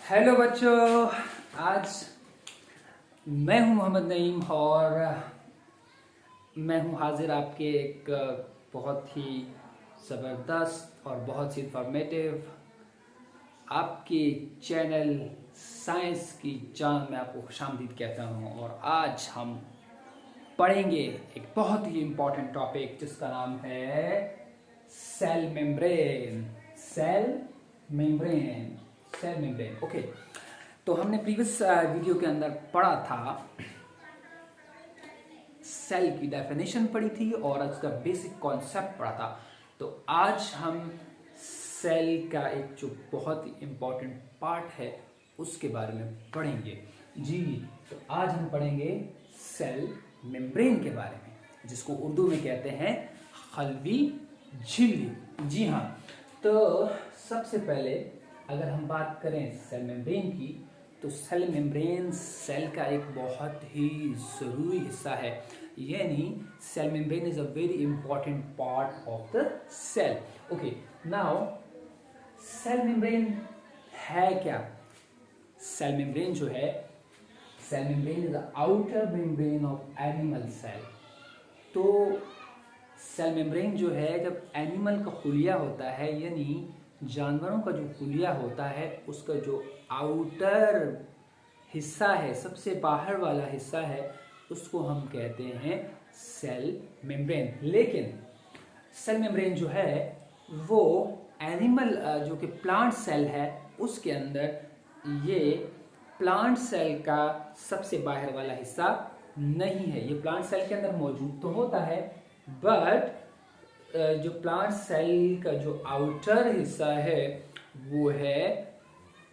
Hello बच्चों, आज मैं हूं मोहम्मद नईम और मैं हूं हाजिर आपके एक बहुत ही ज़बरदस्त और बहुत ही इंफॉर्मेटिव आपके चैनल साइंस की जान में आपको खुशामदीद कहता हूं। और आज हम पढ़ेंगे एक बहुत ही इम्पोर्टेंट टॉपिक जिसका नाम है cell membrane. Cell membrane cell membrane okay. तो हमने प्रीवियस वीडियो के अंदर पढ़ा था, सेल की डेफिनेशन पढ़ी थी और उसका बेसिक कॉन्सेप्ट पढ़ा था। तो आज हम सेल का एक जो बहुत ही इम्पोर्टेंट पार्ट है उसके बारे में पढ़ेंगे जी। तो आज हम पढ़ेंगे सेल मेम्ब्रेन के बारे में, जिसको उर्दू में कहते हैं खलवी झिल्ली। जी हाँ, तो सबसे पहले अगर हम बात करें सेल मेम्ब्रेन की, तो सेल मेम्ब्रेन सेल का एक बहुत ही ज़रूरी हिस्सा है। यानी cell membrane is a very important part of the cell. Okay, now cell membrane है क्या? सेल मेम्ब्रेन जो है, cell membrane is the outer membrane of animal cell. तो सेल मेम्ब्रेन जो है, जब एनिमल का खुलिया होता है, यानी जानवरों का जो खुलिया होता है, उसका जो आउटर हिस्सा है, सबसे बाहर वाला हिस्सा है, उसको हम कहते हैं सेल मेम्ब्रेन। लेकिन सेल मेम्ब्रेन जो है वो एनिमल जो कि प्लांट सेल है उसके अंदर ये प्लांट सेल का सबसे बाहर वाला हिस्सा नहीं है। ये प्लांट सेल के अंदर मौजूद तो होता है, बट जो प्लांट सेल का जो आउटर हिस्सा है वो है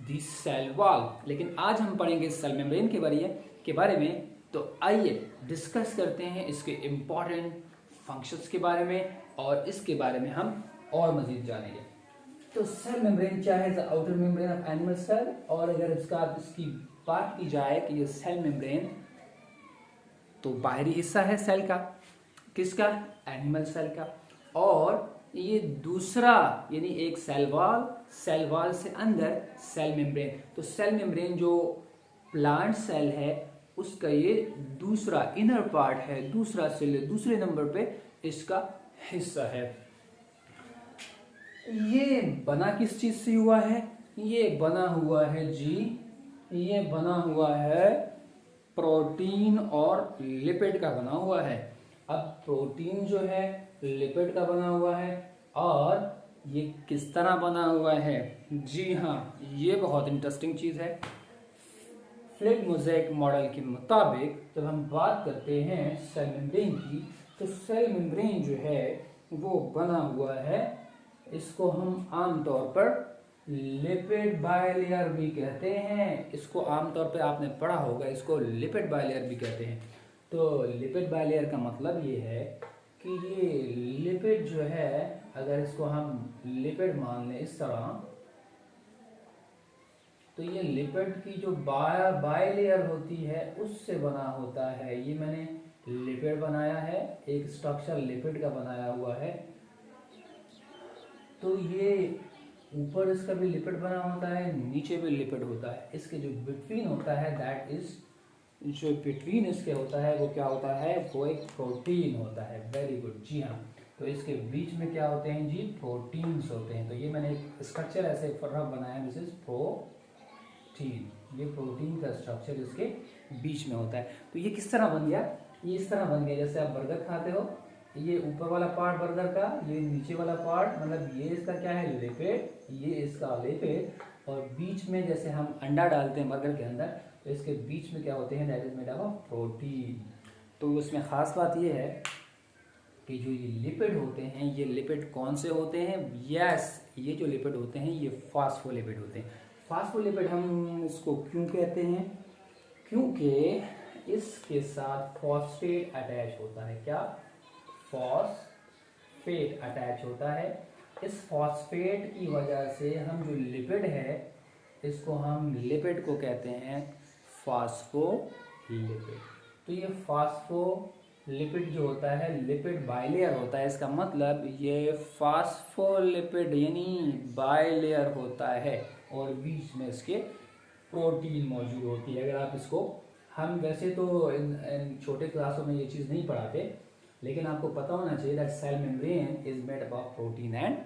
दी सेल वॉल। लेकिन आज हम पढ़ेंगे सेल मेम्ब्रेन के बारे में। तो आइए डिस्कस करते हैं इसके इम्पॉर्टेंट फंक्शंस के बारे में और इसके बारे में हम और मजीद जानेंगे। तो सेल मेम्ब्रेन क्या है? The outer membrane of animal cell. और अगर इसकी बात की जाए कि ये सेल मेम्ब्रेन तो बाहरी हिस्सा है सेल का, किसका? एनिमल सेल का। और ये दूसरा यानी एक सेल वॉल से अंदर सेल मेम्ब्रेन। तो सेल मेम्ब्रेन जो प्लांट सेल है उसका ये दूसरा इनर पार्ट है, दूसरा सेल, दूसरे नंबर पे इसका हिस्सा है। ये बना किस चीज से हुआ है? ये बना हुआ है जी, ये बना हुआ है प्रोटीन और लिपिड का बना हुआ है। अब प्रोटीन जो है लिपिड का बना हुआ है, और ये किस तरह बना हुआ है? जी हाँ, ये बहुत इंटरेस्टिंग चीज है। फ्लिप मोज़ेक मॉडल के मुताबिक जब हम बात करते हैं सेल मेम्ब्रेन की, तो सेल मेम्ब्रेन जो है वो बना हुआ है, इसको हम आमतौर पर लिपिड बायलेयर भी कहते हैं। इसको आमतौर पे आपने पढ़ा होगा, इसको लिपिड बायलेयर भी कहते हैं। तो लिपिड बायलेयर का मतलब ये है कि ये लिपिड जो है, अगर इसको हम लिपिड मान लें इस तरह, तो ये लिपिड की जो बायलेयर होती है उससे बना होता है। ये मैंने लिपिड बनाया है, एक स्ट्रक्चर लिपिड का बनाया हुआ है। तो ये ऊपर इसका भी लिपिड बना होता है, नीचे भी लिपिड होता है। इसके जो बिटवीन होता है, दैट इज जो बिटवीन इसके होता है वो क्या होता है? वो एक प्रोटीन होता है। वेरी गुड, जी हाँ। तो इसके बीच में क्या होते हैं जी? प्रोटीन्स होते हैं। तो ये मैंने एक स्ट्रक्चर ऐसे बनाया, दिस इज प्रोटीन। ये प्रोटीन का स्ट्रक्चर इसके बीच में होता है। तो ये किस तरह बन गया? ये इस तरह बन गया जैसे आप बर्गर खाते हो, ये ऊपर वाला पार्ट बर्गर का, ये नीचे वाला पार्ट, मतलब ये इसका क्या है? लिपिड, ये इसका लिपिड, और बीच में जैसे हम अंडा डालते हैं बर्गर के अंदर, तो इसके बीच में क्या होते हैं? That is made of protein. तो उसमें ख़ास बात ये है कि जो ये लिपिड होते हैं, ये लिपिड कौन से होते हैं? यस, ये जो लिपिड होते हैं ये फास्फोलिपिड होते हैं। फास्फोलिपिड हम इसको क्यों कहते हैं? क्योंकि इसके साथ फॉस्फेट अटैच होता है। क्या? फॉस्फेट अटैच होता है। इस फॉस्फेट की वजह से हम जो लिपिड है, इसको हम लिपिड को कहते हैं फास्फोलिपिड। तो ये फास्फोलिपिड जो होता है, लिपिड बाइलेयर होता है। इसका मतलब ये फास्फोलिपिड यानी बाइलेयर होता है, और बीच में इसके प्रोटीन मौजूद होती है। अगर आप इसको, हम वैसे तो इन छोटे क्लासों में ये चीज़ नहीं पढ़ाते, लेकिन आपको पता होना चाहिए that cell membrane is made up of protein and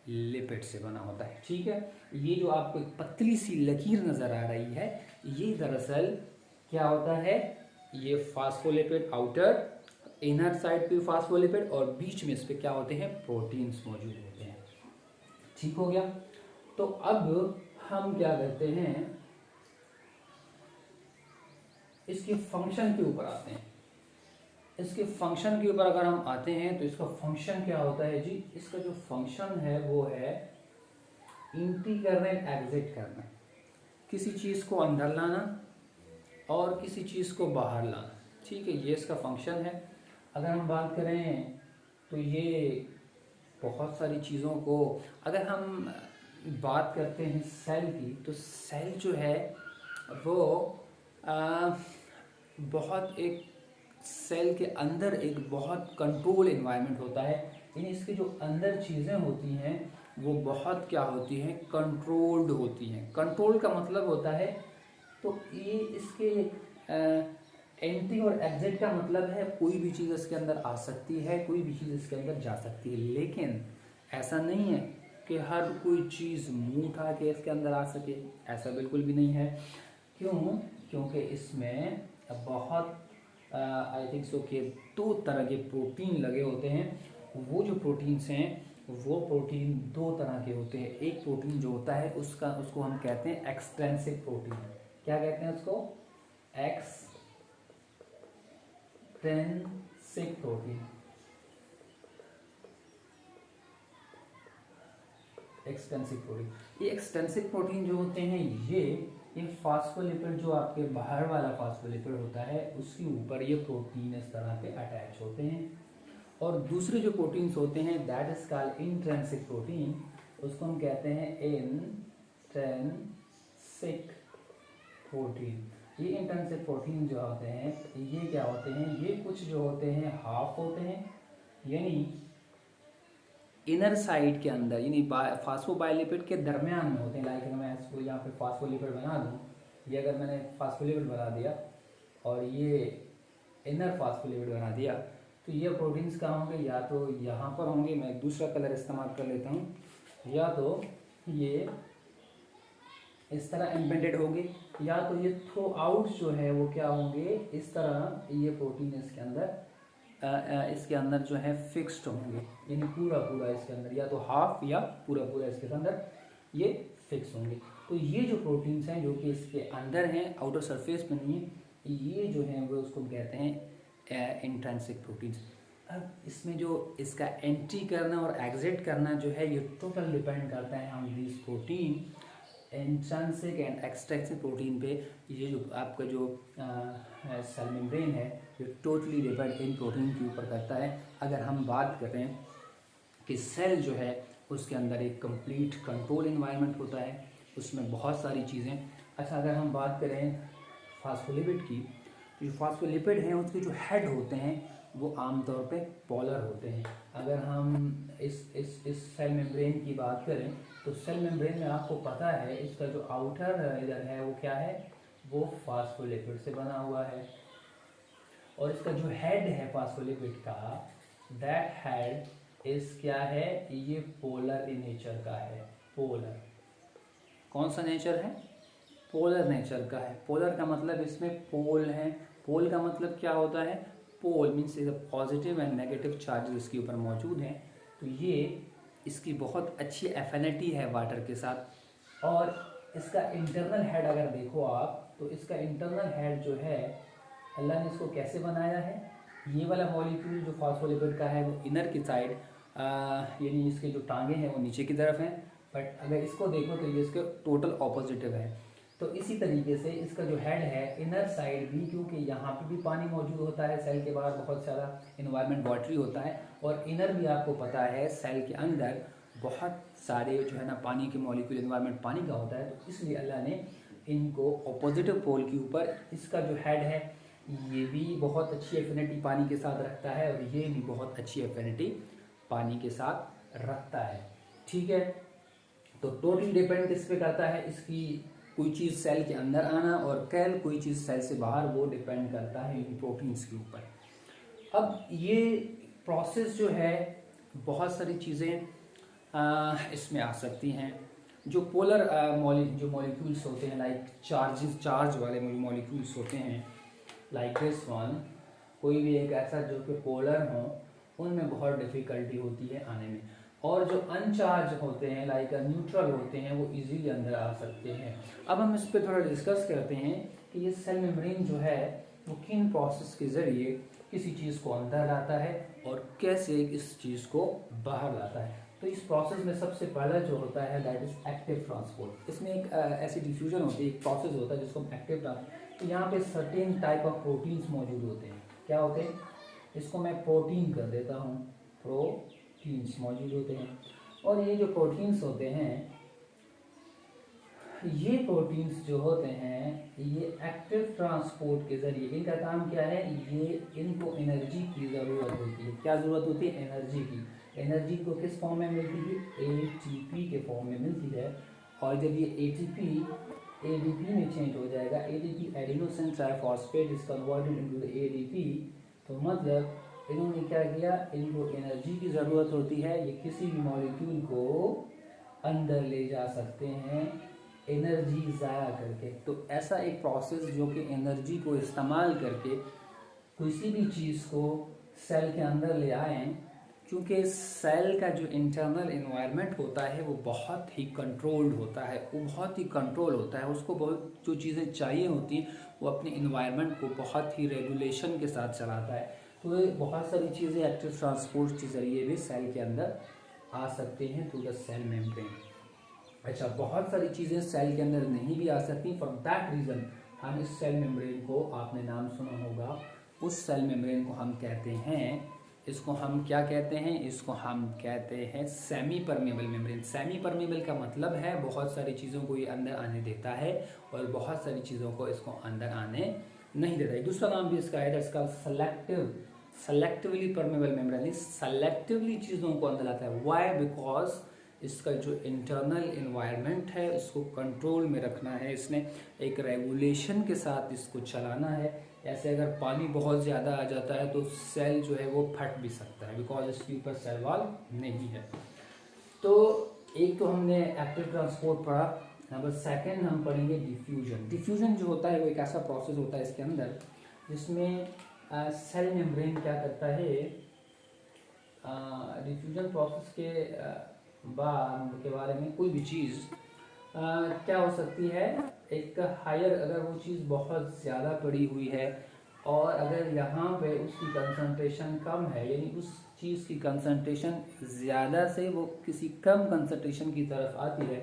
lipid से बना होता है। ठीक है, ये जो आपको एक पतली सी लकीर नज़र आ रही है, ये दरअसल क्या होता है, ये फास्फोलिपिड, आउटर इनर साइड पे फास्फोलिपिड, और बीच में इस पे क्या होते हैं, प्रोटीन्स मौजूद होते हैं। ठीक हो गया। तो अब हम क्या करते हैं, इसके फंक्शन के ऊपर आते हैं। इसके फंक्शन के ऊपर अगर हम आते हैं तो इसका फंक्शन क्या होता है जी, इसका जो फंक्शन है वो है एंट्री करना, एग्जिट करना, किसी चीज़ को अंदर लाना और किसी चीज़ को बाहर लाना। ठीक है, ये इसका फंक्शन है। अगर हम बात करें तो ये बहुत सारी चीज़ों को, अगर हम बात करते हैं सेल की, तो सेल जो है वो बहुत एक, सेल के अंदर एक बहुत कंट्रोल एनवायरनमेंट होता है, यानी इसके जो अंदर चीज़ें होती हैं वो बहुत क्या होती हैं, कंट्रोल्ड होती हैं। कंट्रोल का मतलब होता है, तो ये इसके एंट्री और एग्जिट का मतलब है कोई भी चीज़ इसके अंदर आ सकती है, कोई भी चीज़ इसके अंदर जा सकती है, लेकिन ऐसा नहीं है कि हर कोई चीज़ मुंह उठा के इसके अंदर आ सके, ऐसा बिल्कुल भी नहीं है। क्यों? क्योंकि इसमें बहुत आई थिंक सो कि 2 तरह के प्रोटीन लगे होते हैं। वो जो प्रोटीन्स हैं वो प्रोटीन 2 तरह के होते हैं। एक प्रोटीन जो होता है उसको हम कहते हैं एक्सट्रेंसिक प्रोटीन। क्या कहते हैं उसको? Extrinsic protein. एक्सटेंसिव प्रोटीन, ये एक्सटेंसिव प्रोटीन जो होते हैं ये फास्फोलिपिड, जो आपके बाहर वाला फास्फोलिपिड होता है उसके ऊपर ये प्रोटीन इस तरह पे अटैच होते हैं। और दूसरे जो प्रोटीन्स होते हैं that is called intrinsic protein, उसको हम कहते हैं इंट्रिंसिक प्रोटीन। ये इंट्रिंसिक प्रोटीन जो होते हैं ये क्या होते हैं, ये कुछ जो होते हैं हाफ होते हैं, यानी इनर साइड के अंदर, यानी फास्फोबायोलिपिड के दरमियान में होते हैं। लाइक अगर मैं इसको यहाँ पे फास्फोलिपिड बना दूँ, ये अगर मैंने फास्फोलिपिड बना दिया और ये इनर फास्फोलिपिड बना दिया, तो ये प्रोटीन्स कहाँ होंगे, या तो यहाँ पर होंगे, मैं दूसरा कलर इस्तेमाल कर लेता हूँ, या तो ये इस तरह एम्बेडेड होंगे, या तो ये थ्रू आउट जो है वो क्या होंगे, इस तरह ये प्रोटीन इसके अंदर जो है फिक्स्ड होंगे, यानी पूरा पूरा इसके अंदर, या तो हाफ या पूरा पूरा इसके अंदर ये फिक्स होंगे। तो ये जो प्रोटीन्स हैं जो कि इसके अंदर हैं, आउटर सरफेस पे नहीं है, ये जो हैं वो उसको कहते हैं इंट्रिंसिक प्रोटीन्स। अब इसमें जो इसका एंट्री करना और एग्जिट करना जो है ये टोटल डिपेंड करता है on this protein, intrinsic and extrinsic protein पे। ये जो आपका जो सेल मेम्ब्रेन है ये टोटली डिपेंड इन प्रोटीन के ऊपर करता है। अगर हम बात करें कि सेल जो है उसके अंदर एक कंप्लीट कंट्रोल एनवायरनमेंट होता है, उसमें बहुत सारी चीज़ें। अच्छा, अगर हम बात करें फास्फोलिपिड की, तो जो फास्फोलिपिड हैं उसके जो हेड होते हैं वो आमतौर पे पोलर होते हैं। अगर हम इस सेल मेम्ब्रेन की बात करें तो सेल मेम्ब्रेन में आपको पता है इसका जो आउटर लेयर है वो क्या है, वो फास्फोलिपिड से बना हुआ है, और इसका जो हेड है फास्फोलिपिड का, दैट हेड इस क्या है, ये पोलर इन नेचर का है। पोलर कौन सा नेचर है? पोलर नेचर का है। पोलर का मतलब इसमें पोल है। पोल का मतलब क्या होता है? Pole means positive and negative charges इसके ऊपर मौजूद हैं। तो ये इसकी बहुत अच्छी एफिनिटी है वाटर के साथ। और इसका इंटरनल हेड अगर देखो आप, तो इसका इंटरनल हेड जो है अल्लाह ने इसको कैसे बनाया है, ये वाला मॉलिक्यूल जो फास्फोलिपिड का है वो इनर की साइड, यानी इसके जो टांगे हैं वो नीचे की तरफ हैं, बट अगर इसको देखो तो ये इसके टोटल ऑपोजिटिव है। तो इसी तरीके से इसका जो हेड है इनर साइड भी, क्योंकि यहाँ पे भी पानी मौजूद होता है, सेल के बाहर बहुत सारा इन्वायरमेंट वाटरी होता है, और इनर भी आपको पता है सेल के अंदर बहुत सारे जो है ना पानी के मॉलिक्यूल, इन्वायरमेंट पानी का होता है। तो इसलिए अल्लाह ने इनको ऑपोजिटिव पोल के ऊपर, इसका जो हेड है ये भी बहुत अच्छी एफिनिटी पानी के साथ रखता है, और ये भी बहुत अच्छी एफिनिटी पानी के साथ रखता है। ठीक है, तो टोटल डिपेंड इस पे करता है इसकी कोई चीज़ सेल के अंदर आना और कल कोई चीज़ सेल से बाहर, वो डिपेंड करता है इन प्रोटीन्स के ऊपर। अब ये प्रोसेस जो है बहुत सारी चीज़ें इसमें आ सकती हैं। जो पोलर जो मॉलिक्यूल्स होते हैं, लाइक चार्ज वाले मॉलिक्यूल्स होते हैं, लाइक दिस वन, कोई भी एक ऐसा जो कि पोलर हो, उनमें बहुत डिफ़िकल्टी होती है आने में। और जो अनचार्ज होते हैं, लाइक न्यूट्रल होते हैं, वो इजीली अंदर आ सकते हैं। अब हम इस पर थोड़ा डिस्कस करते हैं कि ये सेल मेम्ब्रेन जो है वो किन प्रोसेस के ज़रिए किसी चीज़ को अंदर लाता है और कैसे इस चीज़ को बाहर लाता है। तो इस प्रोसेस में सबसे पहला जो होता है दैट इज एक्टिव ट्रांसपोर्ट। इसमें एक ऐसी डिफ्यूजन होती है, एक प्रोसेस होता है जिसको हम एक्टिव ट्रांसपोर्ट। तो यहाँ पे सर्टेन टाइप ऑफ प्रोटीन्स मौजूद होते हैं। क्या होते हैं? इसको मैं प्रोटीन कर देता हूँ, प्रोटीन्स मौजूद होते हैं। और ये जो प्रोटीन्स होते हैं, ये प्रोटीन्स जो होते हैं ये एक्टिव ट्रांसपोर्ट के जरिए, इनका काम क्या है, ये इनको एनर्जी की ज़रूरत होती है। क्या ज़रूरत होती है? एनर्जी की। एनर्जी को किस फॉर्म में मिलती है? एटीपी के फॉर्म में मिलती है। और जब ये एटीपी एडीपी में चेंज हो जाएगा, ADP adenosine triphosphate is converted into the ADP, तो मतलब इन्होंने क्या किया, इनको एनर्जी की ज़रूरत होती है। ये किसी भी मॉलिक्यूल को अंदर ले जा सकते हैं एनर्जी ज़ाया करके। तो ऐसा एक प्रोसेस जो कि एनर्जी को इस्तेमाल करके किसी भी चीज़ को सेल के अंदर ले आए, क्योंकि सेल का जो इंटरनल एनवायरनमेंट होता है वो बहुत ही कंट्रोल्ड होता है, वो बहुत ही कंट्रोल होता है। उसको बहुत जो चीज़ें चाहिए होती हैं वो अपने एनवायरनमेंट को बहुत ही रेगुलेशन के साथ चलाता है। तो ये बहुत सारी चीज़ें एक्टिव ट्रांसपोर्ट के ज़रिए भी सेल के अंदर आ सकते हैं थ्रू द सेल मेम्ब्रेन। अच्छा, बहुत सारी चीज़ें सेल के अंदर नहीं भी आ सकती। फॉर दैट रीज़न हम इस सेल मेम्ब्रेन को, आपने नाम सुना होगा, उस सेल मेम्ब्रेन को हम कहते हैं, इसको हम क्या कहते हैं, इसको हम कहते हैं semi permeable membrane. Semi permeable का मतलब है बहुत सारी चीज़ों को ये अंदर आने देता है और बहुत सारी चीज़ों को इसको अंदर आने नहीं देता है। दूसरा नाम भी इसका है, इसका सेलेक्टिवली परमेबल मेम्ब्रेन। सेलेक्टिवली चीज़ों को अंदर लाता है। वाई? बिकॉज इसका जो इंटरनल एनवायरनमेंट है उसको कंट्रोल में रखना है, इसने एक रेगुलेशन के साथ इसको चलाना है। ऐसे अगर पानी बहुत ज़्यादा आ जाता है तो सेल जो है वो फट भी सकता है, बिकॉज इसके ऊपर सेल वॉल नहीं है। तो एक तो हमने एक्टिव ट्रांसपोर्ट पढ़ा। नंबर सेकंड हम पढ़ेंगे डिफ्यूजन। डिफ्यूजन जो होता है वो एक ऐसा प्रोसेस होता है इसके अंदर जिसमें सेल मेम्ब्रेन क्या करता है, डिफ्यूजन प्रोसेस के बारे में कोई भी चीज़ क्या हो सकती है, एक हायर, अगर वो चीज़ बहुत ज़्यादा पड़ी हुई है और अगर यहाँ पे उसकी कंसंट्रेशन कम है, यानी उस चीज़ की कंसंट्रेशन ज़्यादा से वो किसी कम कंसंट्रेशन की तरफ आती है,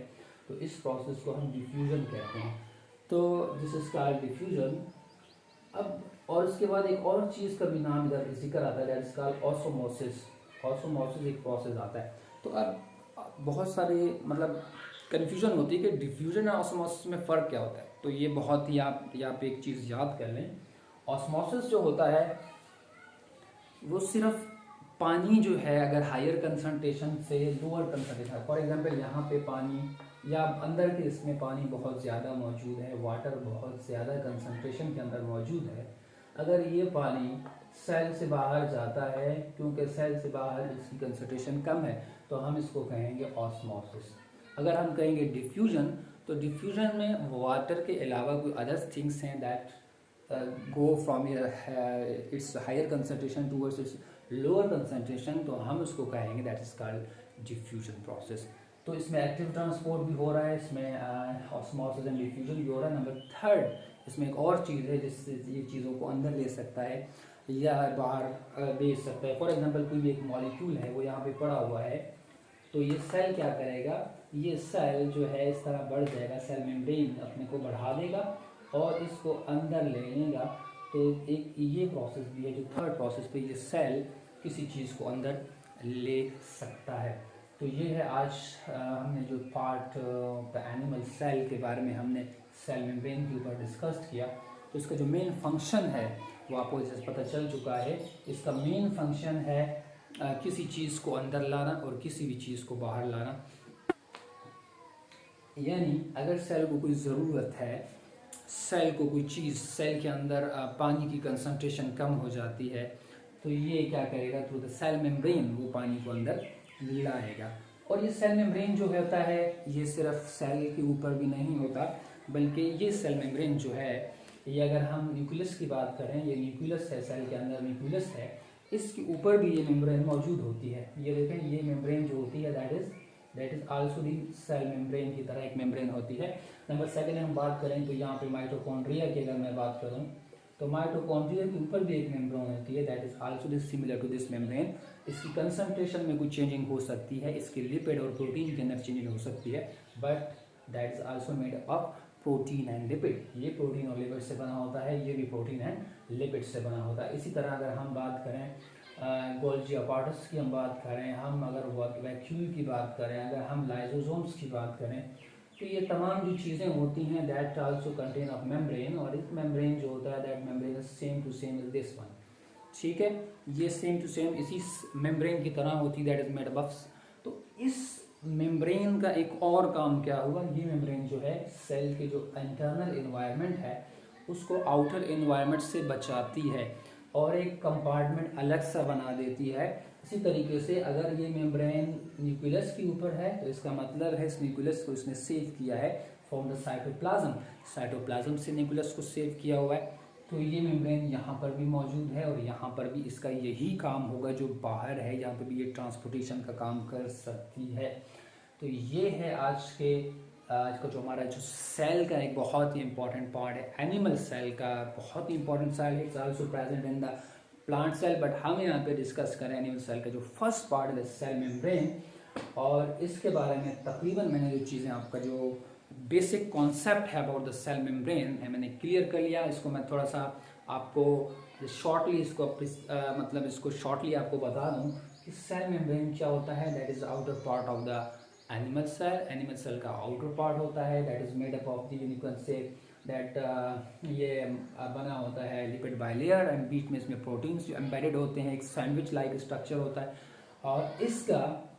तो इस प्रोसेस को हम डिफ्यूजन कहते हैं। तो दिस इज कॉल्ड डिफ्यूजन। अब और उसके बाद एक और चीज़ का भी नाम इधर जिक्र आता है, that is called osmosis. Osmosis एक प्रोसेस आता है। तो अब बहुत सारे मतलब कन्फ्यूजन होती है कि डिफ्यूजन और ऑस्मोसिस में फ़र्क क्या होता है। तो ये बहुत ही आप यहाँ पे एक चीज़ याद कर लें, ऑस्मोसिस जो होता है वो सिर्फ पानी जो है अगर हायर कंसंट्रेशन से लोअर कंसंट्रेशन, फॉर एग्जांपल यहाँ पे पानी या अंदर के इसमें पानी बहुत ज़्यादा मौजूद है, वाटर बहुत ज़्यादा कंसंट्रेशन के अंदर मौजूद है, अगर ये पानी सेल से बाहर जाता है क्योंकि सेल से बाहर इसकी कंसंट्रेशन कम है, तो हम इसको कहेंगे ऑस्मोसिस। अगर हम कहेंगे डिफ्यूजन, तो डिफ्यूजन में वाटर के अलावा कोई अदर थिंग्स हैं that go from its higher concentration towards its lower concentration, तो हम उसको कहेंगे that is called diffusion process. तो इसमें एक्टिव ट्रांसपोर्ट भी हो रहा है, इसमें ऑस्मोसिस एंड डिफ्यूजन भी हो रहा है। नंबर थर्ड, इसमें एक और चीज़ है जिससे ये चीज़ों को अंदर ले सकता है या बाहर भेज सकता है। फॉर एग्जांपल कोई भी एक मॉलिक्यूल है वो यहाँ पे पड़ा हुआ है, तो ये सेल क्या करेगा, ये सेल जो है इस तरह बढ़ जाएगा, सेल मेम्ब्रेन अपने को बढ़ा देगा और इसको अंदर ले लेगा। तो एक ये प्रोसेस भी है जो थर्ड प्रोसेस पे ये सेल किसी चीज़ को अंदर ले सकता है। तो ये है आज हमने जो पार्ट द एनिमल सेल के बारे में हमने सेल मेम्ब्रेन के ऊपर डिस्कस किया। तो इसका जो मेन फंक्शन है वो आपको जैसे पता चल चुका है। इसका मेन फंक्शन है किसी चीज़ को अंदर लाना और किसी भी चीज़ को बाहर लाना। यानी अगर सेल को कोई ज़रूरत है, सेल को कोई चीज़, सेल के अंदर पानी की कंसंट्रेशन कम हो जाती है, तो ये क्या करेगा, थ्रू द सेल मेम्ब्रेन वो पानी को अंदर लाएगा। और ये सेल मेम्ब्रेन जो होता है ये सिर्फ सेल के ऊपर भी नहीं होता, बल्कि ये सेल मेम्ब्रेन जो है ये, अगर हम न्यूक्लियस की बात करें, ये न्यूक्लियस है, सेल के अंदर न्यूक्लियस है, इसके ऊपर भी ये मेम्ब्रेन मौजूद होती है। ये देखें, ये मेम्ब्रेन जो होती है that is also the cell membrane की तरह एक मेम्ब्रेन होती है। नंबर सेकंड हम बात करें तो यहाँ पे माइटोकॉन्ड्रिया की अगर मैं बात करूँ तो माइटोकॉन्ड्रिया के ऊपर भी एक मेम्ब्रेन होती है, that is also this similar to this membrane. इसकी कंसंट्रेशन में कुछ चेंजिंग हो सकती है, इसके लिपिड और प्रोटीन के अंदर चेंजिंग हो सकती है, but that is also made of protein and lipid. ये प्रोटीन और लिपिड से बना होता है, ये भी प्रोटीन एंड लिपिड से बना होता है। इसी तरह अगर हम बात करें गोल्जी अपार्टस की हम बात करें, हम अगर वैक्यूल की बात करें, अगर हम लाइसोसोम्स की बात करें, तो ये तमाम जो चीज़ें होती हैं that also contain of membrane. और इस मेम्ब्रेन जो होता है that membrane is same to same is this one. ठीक है, ये सेम टू सेम इसी मेम्ब्रेन की तरह होती है, दैट इज मेड ऑफ। तो इस मेम्ब्रेन का एक और काम क्या हुआ, ये मेम्ब्रेन जो है सेल के जो इंटरनल एनवायरनमेंट है उसको आउटर एनवायरनमेंट से बचाती है और एक कंपार्टमेंट अलग सा बना देती है। इसी तरीके से अगर ये मेम्ब्रेन न्यूक्लियस के ऊपर है तो इसका मतलब है इस न्यूक्लियस को इसने सेव किया है फ्रॉम द साइटोप्लाज्म, साइटोप्लाज्म से न्यूक्लियस को सेव किया हुआ है। तो ये मेम्ब्रेन यहाँ पर भी मौजूद है और यहाँ पर भी इसका यही काम होगा, जो बाहर है यहाँ पर भी ये ट्रांसपोर्टेशन का काम कर सकती है। तो ये है आज का जो हमारा जो सेल का एक बहुत ही इंपॉर्टेंट पार्ट है, एनिमल सेल का बहुत ही इंपॉर्टेंट सेल है, it's also present in the plant cell, but हम यहाँ पे डिस्कस करें एनिमल सेल का जो फर्स्ट पार्ट है सेल मेम्ब्रेन। और इसके बारे में तकरीबन मैंने जो चीज़ें, आपका जो बेसिक कॉन्सेप्ट है अबाउट द सेल मेम्ब्रेन है, मैंने क्लियर कर लिया। इसको मैं थोड़ा सा आपको शॉर्टली इसको शॉर्टली आपको बता दूँ कि सेल मेम्ब्रेन क्या होता है। That is outer part of the animal cell. Animal cell का आउटर पार्ट होता है that is made up of the unicorn से दैट ये बना होता है लिपिड बाइलेयर एंड बीच में इसमें प्रोटीन्स जो एम्बेडेड होते हैं, एक सैंडविच लाइक स्ट्रक्चर होता है। और इसका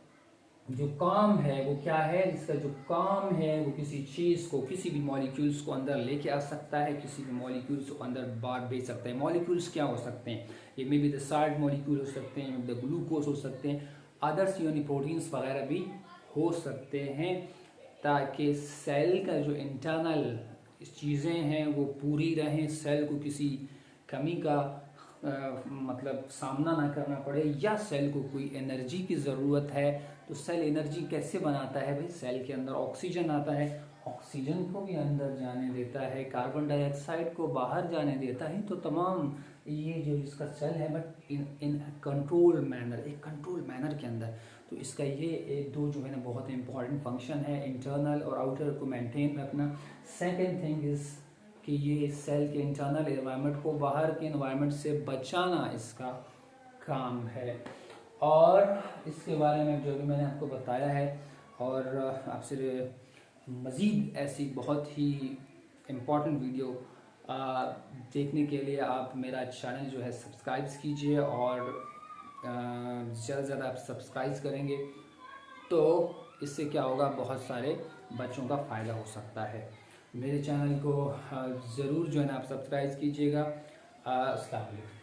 जो काम है वो क्या है, इसका जो काम है वो किसी चीज़ को, किसी भी मॉलिक्यूल्स को अंदर लेके आ सकता है, किसी भी मॉलिक्यूल्स को अंदर बाहर भेज सकता है। मॉलिक्यूल्स क्या हो सकते हैं, ये may be the salt molecule हो सकते हैं, द ग्लूकोज हो सकते हैं, अदर्स यानी प्रोटीन्स वगैरह भी हो सकते हैं, ताकि सेल का जो इंटरनल चीज़ें हैं वो पूरी रहें, सेल को किसी कमी का मतलब सामना ना करना पड़े, या सेल को कोई एनर्जी की ज़रूरत है तो सेल एनर्जी कैसे बनाता है भाई, सेल के अंदर ऑक्सीजन आता है, ऑक्सीजन को भी अंदर जाने देता है, कार्बन डाइऑक्साइड को बाहर जाने देता है। तो तमाम ये जो इसका सेल है बट इन कंट्रोल मैनर, एक कंट्रोल मैनर के अंदर। तो इसका ये दो जो है ना बहुत इंपॉर्टेंट फंक्शन है, इंटरनल और आउटर को मेंटेन रखना। सेकेंड थिंग इज़ कि ये सेल के इंटरनल एनवायरनमेंट को बाहर के एनवायरनमेंट से बचाना इसका काम है। और इसके बारे में जो भी मैंने आपको बताया है, और आपसे मज़ीद ऐसी बहुत ही इम्पॉर्टेंट वीडियो देखने के लिए आप मेरा चैनल जो है सब्सक्राइब कीजिए, और ज़्यादा से ज़्यादा आप सब्सक्राइब करेंगे तो इससे क्या होगा, बहुत सारे बच्चों का फ़ायदा हो सकता है। मेरे चैनल को ज़रूर जो है ना आप सब्सक्राइब कीजिएगा। अस्सलाम वालेकुम।